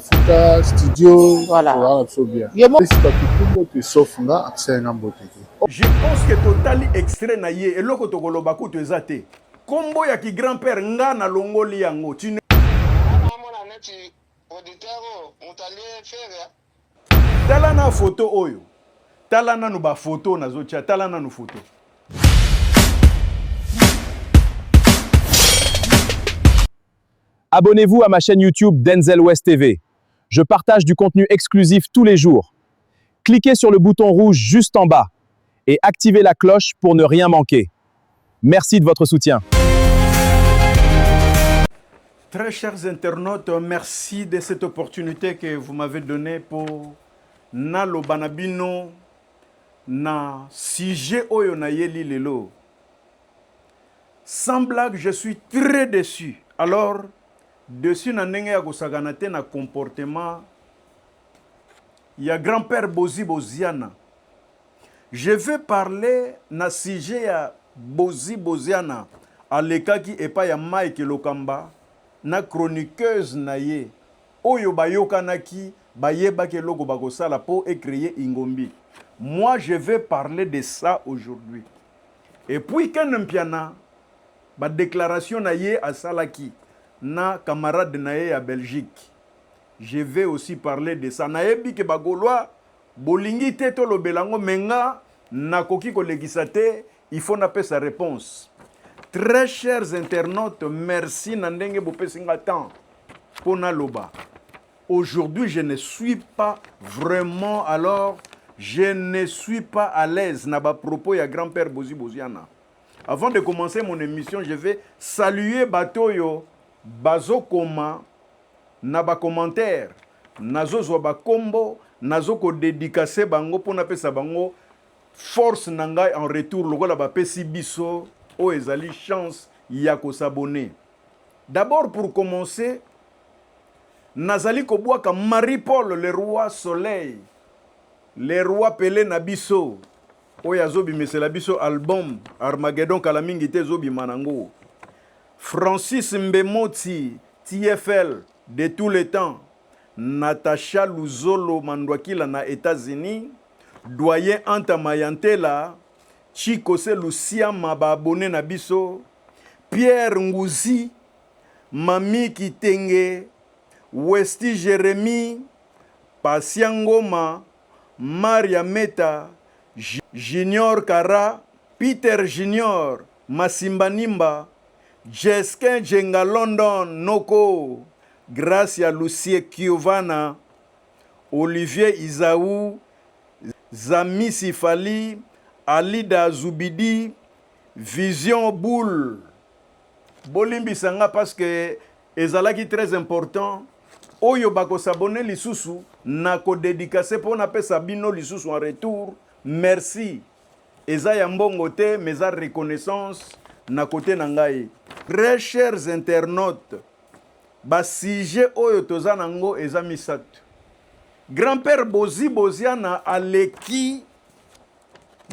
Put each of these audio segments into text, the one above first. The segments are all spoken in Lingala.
Futa studio Voilà. Je pense que totali extrait na ye eloko tokoloba kutu eza te kombo ya ki grand-père nga na longoli yango tala na photo oyo tala nanu ba photo nazotia tala nanu photo. Abonnez-vous à ma chaîne YouTube Denzel West TV. Je partage du contenu exclusif tous les jours. Cliquez sur le bouton rouge juste en bas et activez la cloche pour ne rien manquer. Merci de votre soutien. Très chers internautes, merci de cette opportunité que vous m'avez donnée pour Nalo Banabino na sujet oyo na yeli lelo. Sans blague, je suis très déçu. Alors, dessus na ndenge ya kosagana te na comportement ya grand-père Bozi Boziana. Je vais parler na sujet ya Bozi Boziana alekaki epa ya Mike Lokamba na chroniqueuse na ye oyo bayokanaki bayebaki eloko bakosala po créer ingombi. Moi je vais parler de ça aujourd'hui. Et puis quand mpiana ba déclaration na ye asalaki na camarade na ye à Belgique. Je vais aussi parler de ça. Nayebi ke bagolwa bolingi te to lobelango menga nakoki kolegisa te, il faut nape sa réponse. Très chers internautes, merci nandenge bopesinga temps pona loba. Aujourd'hui, je ne suis pas vraiment je ne suis pas à l'aise na ba propos ya grand-père Bozi Boziana. Avant de commencer mon émission, je vais saluer Batoyo Bazo Koma na ba commentaire nazo zwa ba kombo nazo ko dédicacer bango pona pesa bango force nangai en retour lokola ba pesi biso o ezali chance ya ko s'abonner. D'abord pour commencer nazali ko bwaka Marie-Paul le roi soleil le roi Pelé na biso o yazobi mesela biso album Armageddon kala mingi te zobi manango. Francis Mbemoti TFL de tous les temps, Natacha Luzolo Mandwakila na États-Unis, doyen Anta Mayantela, Chikose Lucia Mababone na biso, Pierre Ngouzi, Mami Kitenge, Westi Jérémy, Pasiangoma, Maria Meta, Junior Kara, Peter Junior, Masimba Nimba, Jeskin Jenga London Noko, Gracia Lucie Kiovana, Olivier Isaou, Zami Sifali, Alida Zubidi, Vision Boule. Bolimbi Sanga parce que ezalaki très important. Oyo bako s'abonner lisusu na ko dédicacer pour na pesa bino lisusu en retour. Merci. Eza ya mbongo te mais a reconnaissance na côté nangai. Très chers internautes, ba sujet oyo toza nango eza misatu. Grand-père Bozi Boziana aleki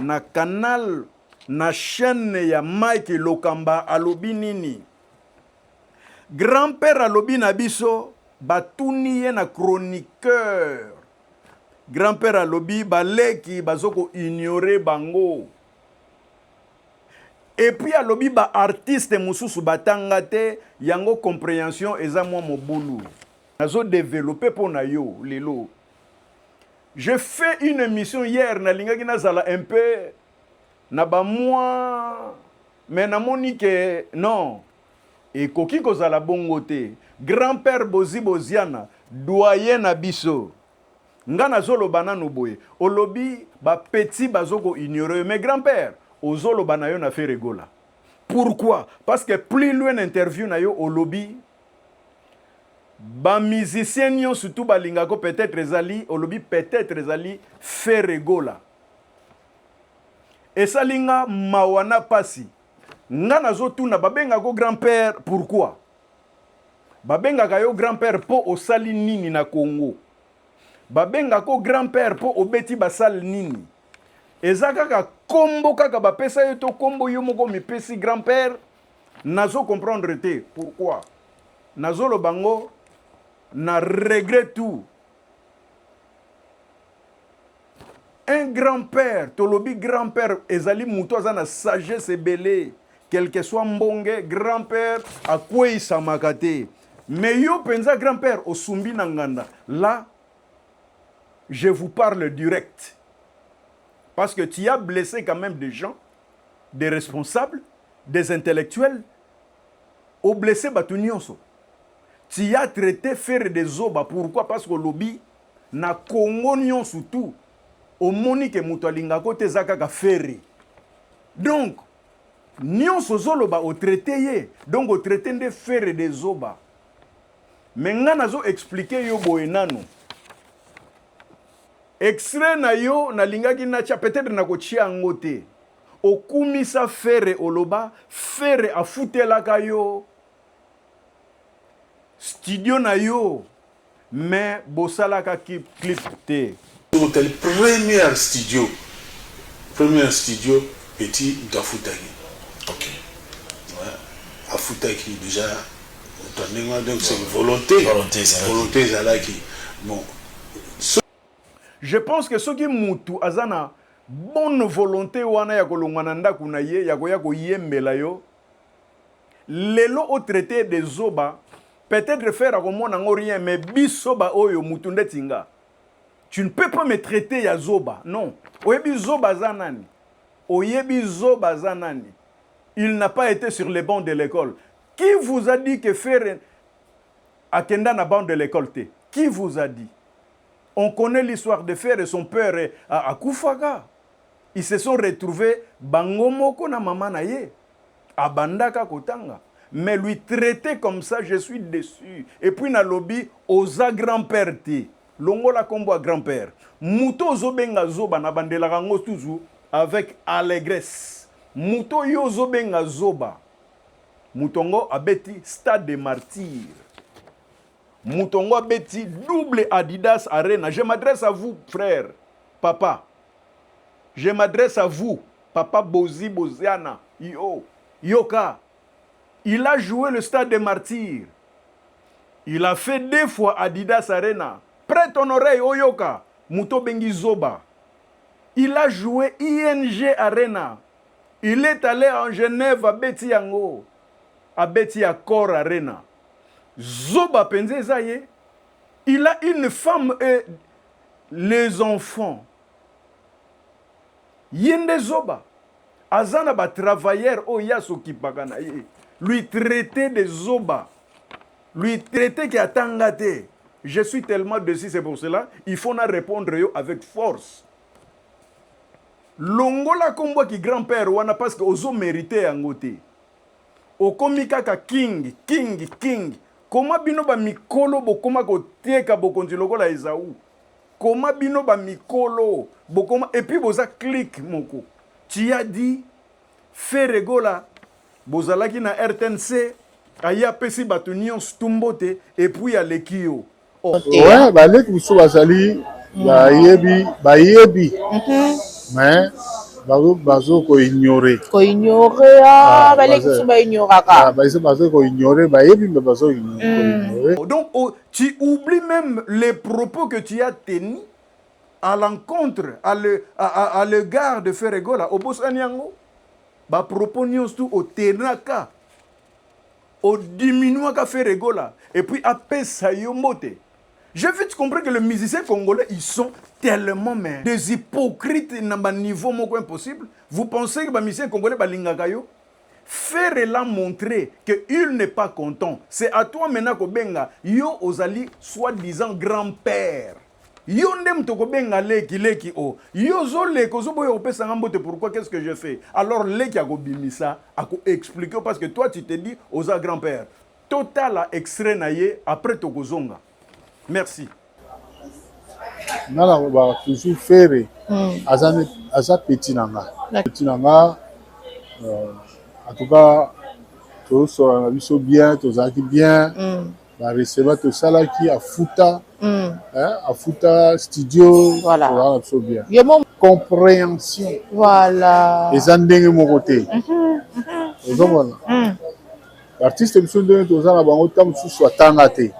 na canal na chaîne ya Mike Lokamba alobi nini. Grand-père alobi na biso batuni ye na chroniqueur. Grand-père alobi baleki bazoko ignorer bango. Et puis alobi ba artiste mususu batanga te yango compréhension eza mwa mobulu. Nazo développer pona yo lelo. Je fais une émission hier na lingaki nazala un peu na ba moi mais na monike non. Et koki kozala bongo te. Grand-père Bozi Boziana doyen na biso. Nga nazolo banano boye. Olobi ba petit bazoko ignorer mais grand-père Ozolo banayo na fait rigola. Pourquoi? Parce que plus loin interview na yo au lobby, ba musicien yo surtout ba lingako peut-être ezali au lobby peut-être ezali fait rigola. Et ça linga mawana pasi. Nga nazo tuna babenga ko grand-père pourquoi? Babenga ka yo grand-père po osali nini na Congo. Babenga ko grand-père po obeti basal nini. Ezaka kombo kaka bapesa yo to kombo yo moko mipesi grand-père nazo comprendre te pourquoi nazo lo bango na regret tout. Un grand-père, tolobi grand-père, ezali muto azana sagesse ebele, quel que soit mbonge, grand-père, à quoi il s'amakate. Mais yo penza grand-père, au sumbi nanganda. Là, je vous parle direct. Parce que tu as blessé quand même des gens, des responsables, des intellectuels, au blessé Batunionso. Tu as traité faire des oba. Pourquoi? Parce que le lobby, na Congo nyon surtout, au monique mutualinga kote zakaka ferry. Donc, nyon sozoloba au traité donc au traité de faire des oba. Mais ngana zo expliquer yo boenano. Extrait na yo na lingaki na cha peut-être na kochia ngote. Okumisa fere oloba, fere a futela kayo. Studio na yo, mais bosala ka clip te. Donc le premier studio petit Gafutaki. Ok. Ouais. Afutaki déjà. Donc c'est une volonté. Volonté zalaki. Bon. Je pense que ceux qui mutu azana bonne volonté wana ya kolongwana ndaku na ye ya koya koyembela yo. Lelo au traité des zoba peut-être faire à mon rien mais bisoba oyo mutu ndetinga. Tu ne peux pas me traiter ya zoba. Non. Oyebi zoba zanani. Oyebi zoba zanani. Il n'a pas été sur les bancs de l'école. Qui vous a dit que faire Akenda na banc de l'école te? Qui vous a dit? On connaît l'histoire de Fer et son père à Koufaga. Ils se sont retrouvés bangomoko na mama na ye. À Bandaka Kotanga. Mais lui traiter comme ça, je suis déçu. Et puis na lobby oza grand-père te. Longola kombo à grand-père. Muto zobenga zoba na bandela rango toujours avec allégresse. Muto yo zobenga zoba. Mutongo abeti stade de martyrs. Mutongo abeti double Adidas Arena. Je m'adresse à vous, frère, papa. Je m'adresse à vous, papa Bozi Boziana. Yoka. Il a joué le stade des martyrs. Il a fait 2 fois Adidas Arena. Prête ton oreille, Oyoka. Muto Bengi Zoba. Il a joué ING Arena. Il est allé en Genève à Beti Yango. À Beti Accor Arena. Zoba Penzezaye. Il a une femme et les enfants. Yende Zoba. Azana ba travailleur Oyaso Kipaganaye. Lui traiter des Zoba. Lui traiter qui a tangate. Je suis tellement déçu, c'est pour cela. Il faut répondre avec force. Longola kombo ki grand-père wana parce que ozo mérité angote. Okomika ka king. Comment bino ba mikolo bokoma ko teka bokonzi lokola Esaú. Comment bino ba mikolo bokoma et puis boza clique moko. Tu as dit Ferregola bozalaki na RTNC aya pesi batunion stumbote et puis ya lekio. Ouais, bah les qui sont basali, bah yebi. Mais bazo ko ignorer. Ko ignorer ah, bah les qui sont ba ignoraka. Ah, bah ils bazo ko ignorer, bah yebi mais bazo ignorer. Donc tu oublies même les propos que tu as tenus à l'encontre à l'égard de Ferregola au Bosaniango. Ba propos nyos tout au tenaka. Au diminuaka Ferregola et puis après ça yomote. Je veux tu comprends que les musiciens congolais, ils sont tellement des hypocrites à un niveau impossible. Vous pensez que les musiciens congolais, faire la montrer qu'il n'est pas content. C'est à toi maintenant que benga yo ozali soi-disant grand-père. Yo ndem to ko benga leki o. Yo zo leki zo boyo pesa ngambote pourquoi qu'est-ce que je fais? Alors leki a ko bimisa a ko expliquer parce que toi tu te dis oza grand-père. Total a extrait naie après to kozonga. Merci. Nana ba toujours faire asa petit nanga. Petit nanga en tout cas tous sont bien, tous acquis bien. Ba recevoir tout ça là qui a futa a futa studio voilà bien. Compréhension. Voilà. Les andenge mon côté. L'artiste me sont donné tout ça là bango tam soit tangate.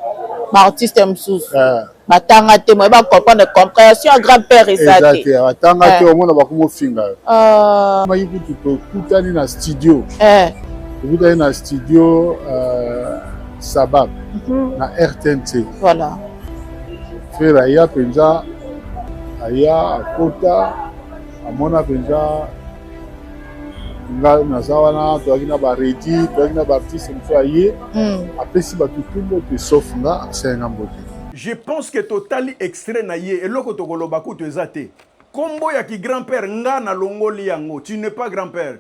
baartiste mosusu batanga te moye bacomprendre compréhension ya grand-père eza te batanga te omona bakomofinga maki kutu tokutani na studio tokutani na studio sabab na RTNC voilà frère aya mpenza aya akota amona mpenza nga naza wana toyaki na baredi toyaki na baartiste mosusu aye apesi bato tumbo te sauf nga asayenga mbote. Je pense que totali extrait na ye eloko tokoloba kutu eza te kombo ya ki grand-père nga na longoli yango tu n'es pas grand-père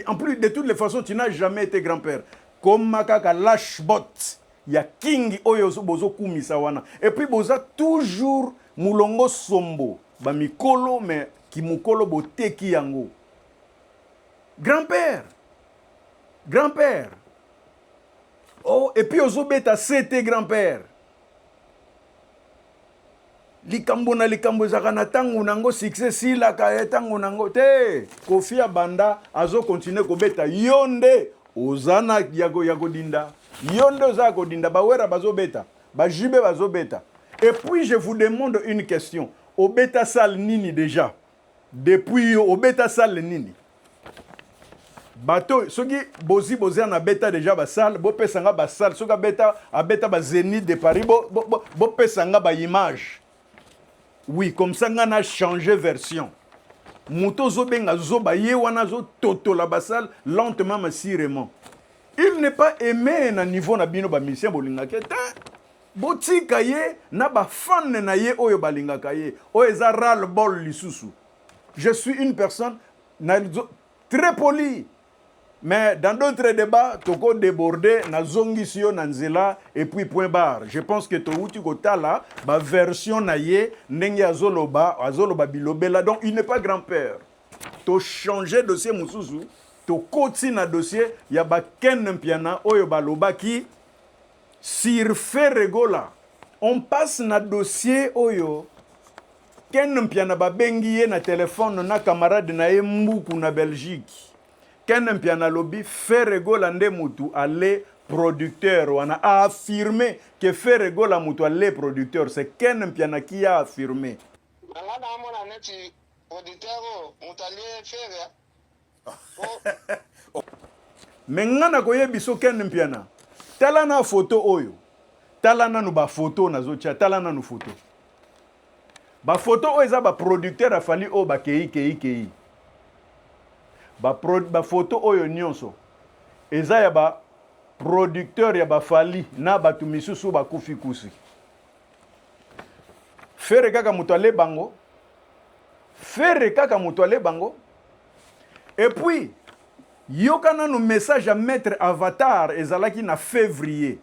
en plus de toutes les façons tu n'as jamais été grand-père koma kaka lashbot ya king oyo bozo kumisa wana et puis boza toujours mulongo sombo ba mikolo mais ki mukolo boteki yango grand-père oh et puis ozobeta c'était grand-père likambo na likambo ezaka na ntango nango succès silaka ye ntango nango te Kofi Abanda azo continue kobeta yo nde oza na ya kodinda yo nde oza kodinda bawera bazobeta bajibe bazobeta. Et puis je vous demande une question obeta sal nini déjà depuis yo obeta sal nini bato soki bozi na beta déjà basal bo pesanga basal soka beta abeta ba Zénith de Paris bo pesanga ba image. Oui, comme ça, on a changé version. Mouto zobenga zoba ye wana zo toto la basal lentement massirement. Il n'est pas aimé na niveau na bino ba musicien bolinga kete. Botika ye na ba fan na ye oyo balinga kaye. O eza ral bol lisusu. Je suis une personne très polie. Mais dans d'autres débats, toko débordé na zongi sio na nzela et puis point barre. Je pense que to uti kotala ba version na ye ndenge azoloba bilobela donc il n'est pas grand-père. To changer dossier mususu, to koti na dossier ya ba ken mpiana oyo baloba ki sur Ferregola. On passe na dossier oyo ken mpiana ba bengi ye na téléphone na camarade na ye mbuku na Belgique. Ken mpiana lobby Ferregola nde mutu ale producteur wana a affirmé que Ferregola mutu ale producteur c'est Ken mpiana qui a affirmé. Mais ngana koye biso Ken mpiana tala na photo oyo tala na nu ba photo na zocha tala na nu photo ba photo oyo eza ba producteur afali o ba kei ba photo oyo nyonso eza ya ba producteur ya ba fali na batu misusu ba kufi kusi fere kaka mutu ale bango et puis yokana no message à Maître Avatar ezalaki na février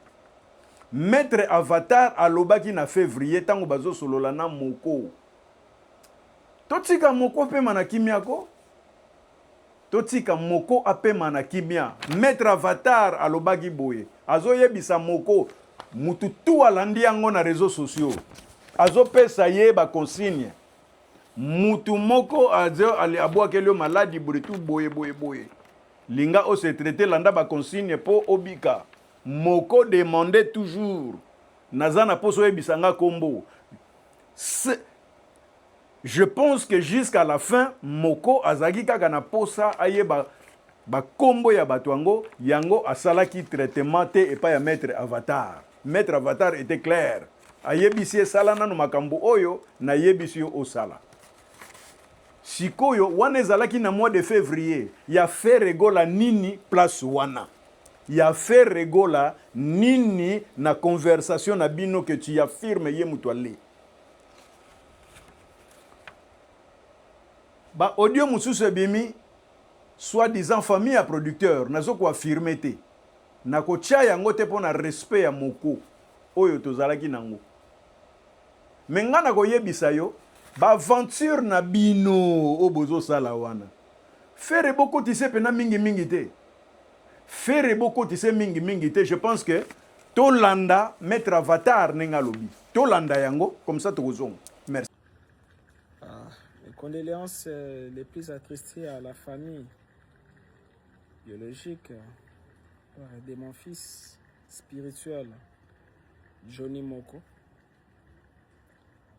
Maître Avatar alobaki na février tango bazo solola na moko totika moko pe manakimiako totika moko apema na kimia Maître Avatar alobaki boye azoyebisa moko mutu tu alandi yango na réseaux sociaux azopesa ye ba consigne mutu moko abwakeli maladi buritu boye linga o se traité landa ba consigne po obika moko demandait toujours nazana poso yebisanga kombo. Je pense que jusqu'à la fin, Moko azagi kaka na posa aye ba kombo ya batuango yango asalaki traitement te et pas ya Maître Avatar. Maître Avatar était clair. Ayebisi salana no makambo oyo na yebisi yo osala. Sikoyo wana ezalaki na mois de février ya Ferregola nini place wana. Ya Ferregola nini na conversation na bino que tu affirmes ye mutuale. Ba audio mususu ebimi soi-disant famille à producteur nazo ko affirmer te na ko tia yango te pona respect ya moko oyo tozalaki nango menga na ko yebisa yo ba aventure na bino obozo sala wana faire beaucoup tissé pena mingi te faire beaucoup tissé mingi te je pense que tolanda Maître Avatar nenga lobi tolanda yango comme ça tozonga. Merci. Mes condoléances les plus attristées à la famille biologique de mon fils spirituel, Johnny Moko,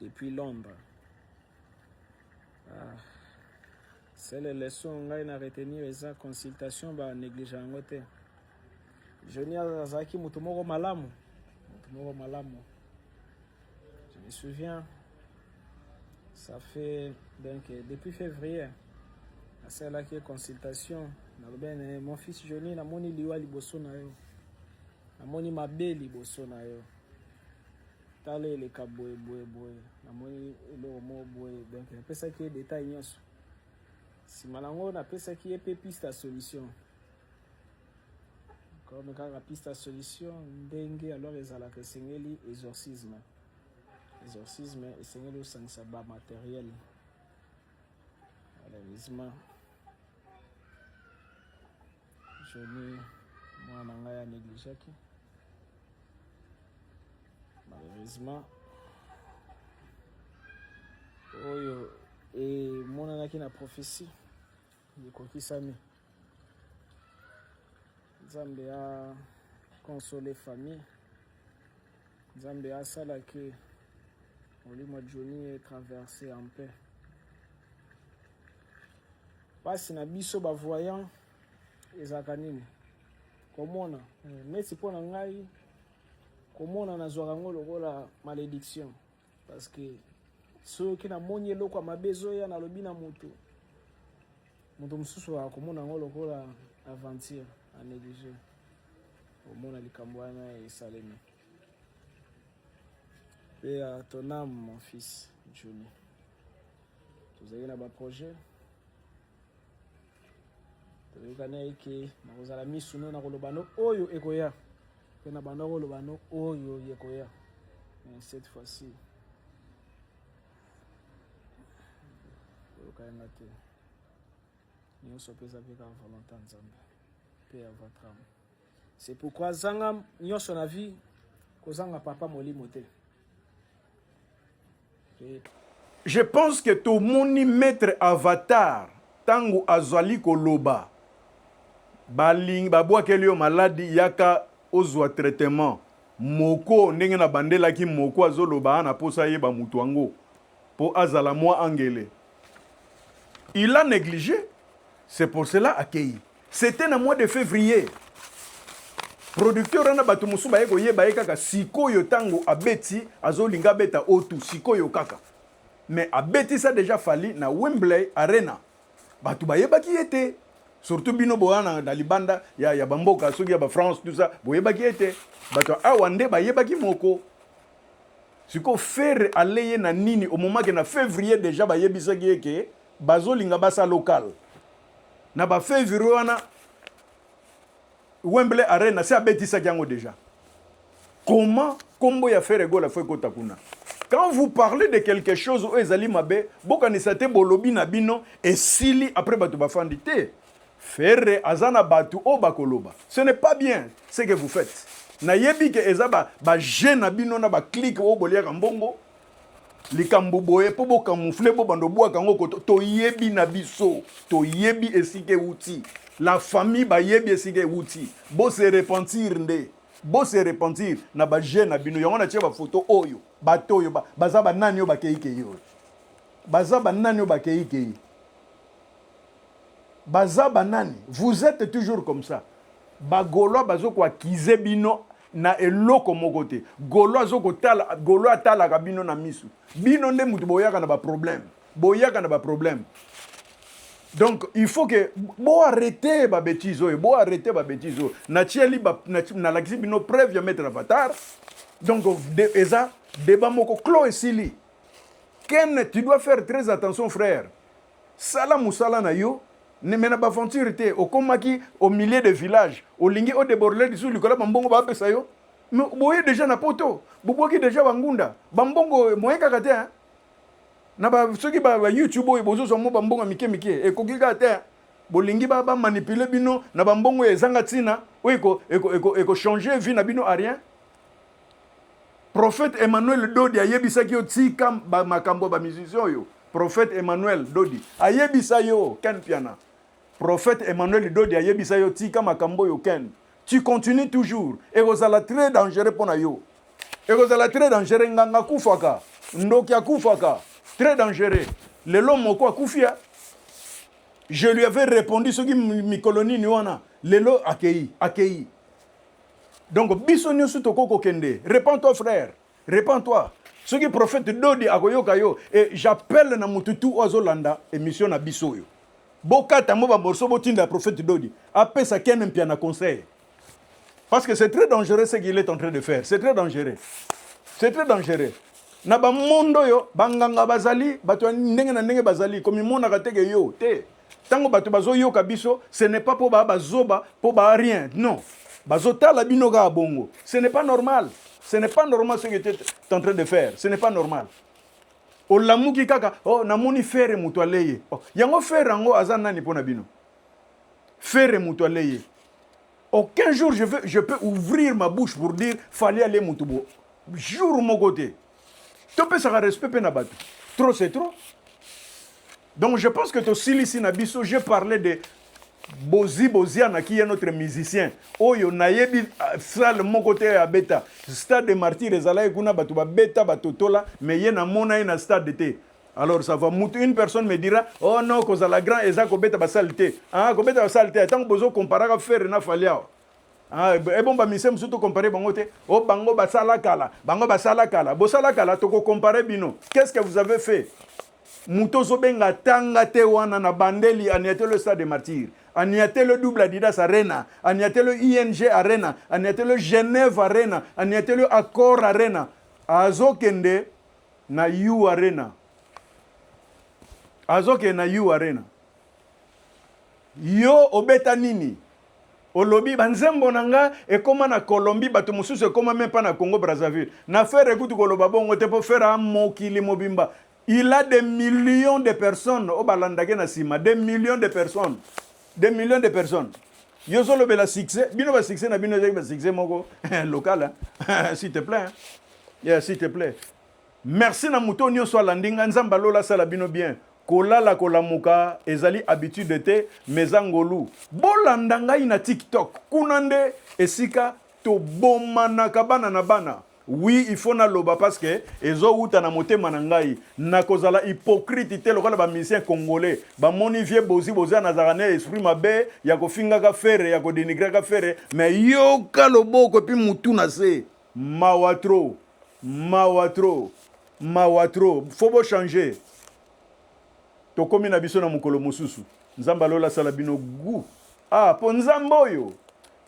depuis Londres. C'est les leçons que j'ai retenues et la consultation bah négligent ngote. Johnny azaki mutumoko malamu. Je me souviens, ça fait donc depuis février, c'est là que consultation. Mon fils Johnny na moni liwa liboso na yo. Na moni mabe liboso na yo. Tale le kaboye boye. Na moni le mo boye. Donc pesa ki détail nyonso. Si malango na pesa ki e piste à solution. Comme quand piste à solution ndenge alors ezalaka esengeli exorcisme. Exorcisme esengeli osangisa ba matériel. Malheureusement Johnny mwana ngai négligaki. Malheureusement oyo et monanaki na prophétie ekokisami. Nzambe a consolé famille. Nzambe a sala que molimo Johnny est traversé en paix. Pasi na biso ba voyant ezaka nini komona mesi mpona ngai komona nazwaka ngo lokola malédiction parce que soki namoni eloko ya mabe ezoya nalobi na moto mosusu akomona ngo lokola aventure anéglige omona likambo wana esalemi mpe à ton âme mon fils Johnny tozali na baprojet toyokana eke nakozala misuno na koloba no oyo ekoya mpe na banda koloba no oyo ekoya mais cette fois-ci toyokana te nyonso mpe eza mpe kaka volonté ya Nzambe mpe ya votre âme. C'est pourquoi zanga nyonso na vie kozanga papa molimo te. Je pense que tout moni maître avatar tango azali koloba baling babwakeli yo maladi yaka ozwa traitement moko ndenge na bandela ki moko azoloba na posa yeba mutu wango po azala moi angele. Il a négligé. C'est pour cela accueilli. C'était na mois de février. Producteur rana batu musu ba yeko yeba kaka sikoyo tango abeti azolinga beta otu sikoyo kaka. Mais abeti ça déjà fallu na Wembley Arena. Batu ba yeba ki était surtout bino boana na libanda ya bamboka soki ya ba France tout ça boyeba ki était. Batu awande ba yeba ki moko. Siko faire aller na nini au moment que na février déjà ba yebisa ki eke bazolinga basa local. Na ba février wana Wembley Arena c'est abetisa kiango déjà. Comment combo ya faire ego la fois kotakuna. Quand vous parlez de quelque chose où ezali mabe, bokanisa te bolobi na bino et sili après batu bafandi te. Faire azana batu o bakoloba. Ce n'est pas bien ce que vous faites. Na yebi ke ezaba ba jeune na bino na ba clique o bolia kambongo. Likambo boye po bo camoufler bo bando bwa kango koto to yebi na biso, to yebi esike uti. La famille ba yebi esike uti. Bo se repentir nde. Bo se repentir na ba jeune na bino yango na tie ba photo oyo. Bato yo baza ba nani yo ba keike yo. Baza ba nani yo ba keike. Baza ba nani. Vous êtes toujours comme ça. Ba golo bazo kwa kize bino na eloko mokote. Golo azoko tala golo atala ka bino na misu. Bino nde mutu boyaka na ba problème. Boyaka na ba problème. Donc il faut que bo arrêter ba bêtises oyo, bo arrêter ba bêtises oyo. Na tieli ba na la bino preuve ya mettre avatar. Donc eza débat moko clos esili. Ken tu dois faire très attention frère. Sala musala na yo. Ne mena ba aventure te okomaki au milieu de village au lingi au déborder sur le bambongo ba pesa yo mais boye déjà na poto boboki déjà bangunda bambongo moyen kaka te na ba soki ba YouTube boye bozo so mo bambongo mike e kokika te bolingi ba manipuler bino na bambongo ezanga tina eko changer vie na bino a rien. Prophète Emmanuel Dodi ayebisa ki otika ba makambo ba musicien yo. Prophète Emmanuel Dodi ayebisa yo ken piana. Prophète Emmanuel Dodi ayebisa yo tika makambo yo ken. Tu continues toujours et ozala très dangereux pour na yo. ekozala très dangereux nganga kufaka ndoki akufaka très dangereux lelo moko akufia je lui avais répondu soki mikolo nini wana lelo akei donc biso nyonso tokoko kende répands-toi frère répands-toi soki prophète Dodi akoyoka yo et j'appelle na mututu ozolanda émission na biso yo bokata mo ba morceau botinda prophète Dodi apesa ken mpia na conseil parce que c'est très dangereux ce qu'il est en train de faire c'est très dangereux na ba mondo yo banganga bazali bato ndenge na ndenge bazali comme mona kateke yo te tango bato bazo yoka biso ce n'est pas pour bazoba pour ba rien non bazotala binoga bongo ce n'est pas normal ce que tu es en train de faire ce n'est pas normal olamuki kaka oh namoni fere mutu aleye oh yango fere ngo azana ni pona bino fere mutu aleye aucun jour je peux ouvrir ma bouche pour dire fallait aller mutu bo jour mon côté tu peux ça respect pe na batu trop c'est trop donc je pense que to silisi na biso je parlais de Boziana qui est notre musicien oyo nayebi salle mon côté à beta stade de martyrs ezala kuna batu ba beta batotola mais yena mona na stade de alors ça va une personne me dira oh non cause la grand ezako beta ba saleté ah ko beta ba saleté tant bozo comparer à faire na falia ah et bon ba misem surtout comparer bango te oh bango ba sala kala bo sala kala to ko comparer bino qu'est-ce que vous avez fait Mutozo benga tanga te wana na bandeli aniate le stade de martyrs aniate le double Adidas Arena aniate le ING Arena aniate le Genève Arena aniate le Accor Arena azokende na U Arena yo obeta nini olobi banzembo nanga ekoma na Colombie bato mosusu ekoma même pas na Congo Brazzaville na faire ekutu koloba bongo te po faire amokili mobimba. Il a des millions de personnes au balandage na sima, des millions de personnes. Yo solo bela succès, bino ba succès na bino ba succès moko local s'il te plaît. Yeah, s'il te plaît. Merci na muto nyonso landinga nzamba lola sala bino bien. Kolala kolamuka ezali habitude te mezangolu. Bolandanga ina TikTok. Kunande esika to bomana kabana na bana. Oui, il faut na loba parce que ezo uta na motema na ngai na kozala hypocrite te lokola ba musicien congolais ba moni vie bozi na zarane esprit mabe ya kofinga ka fere ya ko dénigrer ka fere mais yo ka loboko pi mutu na se mawatro faut bo changer to komi na biso na mukolo mosusu nzamba lola sala bino gu ah po nzambo oyo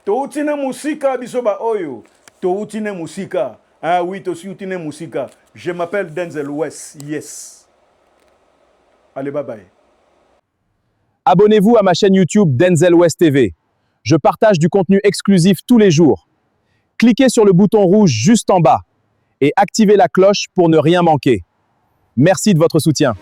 to utine musika biso ba oyo to utine musika. Ah oui, tu suis une musique. Je m'appelle Denzel West. Yes. Allez, bye bye. Abonnez-vous à ma chaîne YouTube Denzel West TV. Je partage du contenu exclusif tous les jours. Cliquez sur le bouton rouge juste en bas et activez la cloche pour ne rien manquer. Merci de votre soutien.